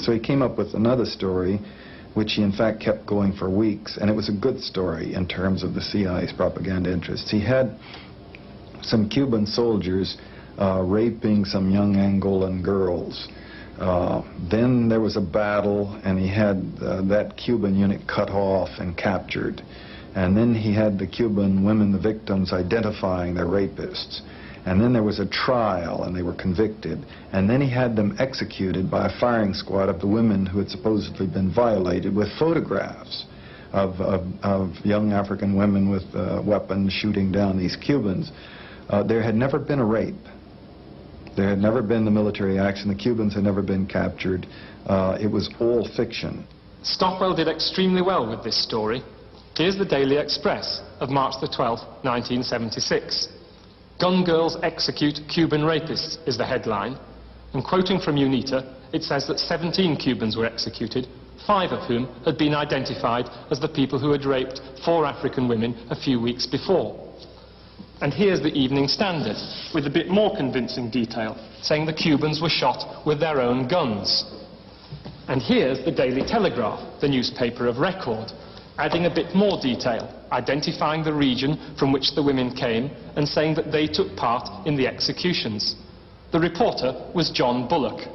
so he came up with another story, which he in fact kept going for weeks, and it was a good story in terms of the CIA's propaganda interests. He had some Cuban soldiers raping some young Angolan girls. Then there was a battle, and he had that Cuban unit cut off and captured. And then he had the Cuban women, the victims, identifying their rapists. And then there was a trial, and they were convicted. And then he had them executed by a firing squad of the women who had supposedly been violated, with photographs of young African women with weapons shooting down these Cubans. There had never been a rape. There had never been the military action. The Cubans had never been captured. It was all fiction. Stockwell did extremely well with this story. Here's the Daily Express of March the 12th, 1976. "Gun girls execute Cuban rapists" is the headline. And quoting from UNITA, it says that 17 Cubans were executed, 5 of whom had been identified as the people who had raped 4 African women a few weeks before. And here's the Evening Standard, with a bit more convincing detail, saying the Cubans were shot with their own guns. And here's the Daily Telegraph, the newspaper of record, adding a bit more detail, identifying the region from which the women came and saying that they took part in the executions. The reporter was John Bullock.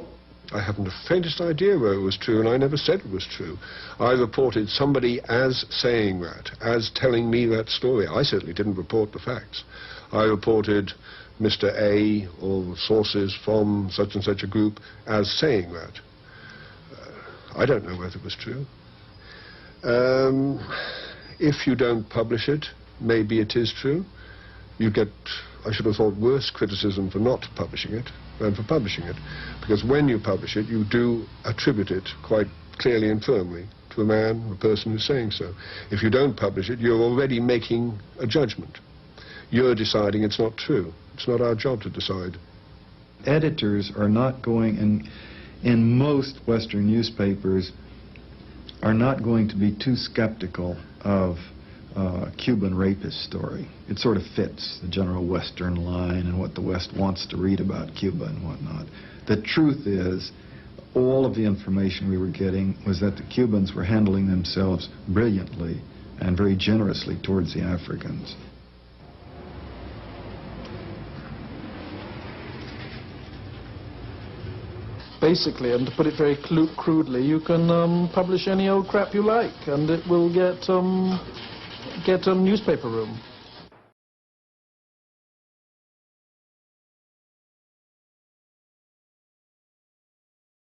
I haven't the faintest idea whether it was true, and I never said it was true. I reported somebody as saying that, as telling me that story. I certainly didn't report the facts. I reported Mr. A or sources from such and such a group as saying that. I don't know whether it was true. If you don't publish it, maybe it is true. You get, I should have thought, worse criticism for not publishing it than for publishing it. Because when you publish it, you do attribute it quite clearly and firmly to a man, a person who's saying so. If you don't publish it, you're already making a judgment. You're deciding it's not true. It's not our job to decide. Editors are not going, in most Western newspapers, are not going to be too skeptical of Cuban rapist story. It sort of fits the general Western line and what the West wants to read about Cuba and whatnot. The truth is, all of the information we were getting was that the Cubans were handling themselves brilliantly and very generously towards the Africans. Basically, and to put it very crudely, you can publish any old crap you like, and it will get newspaper room.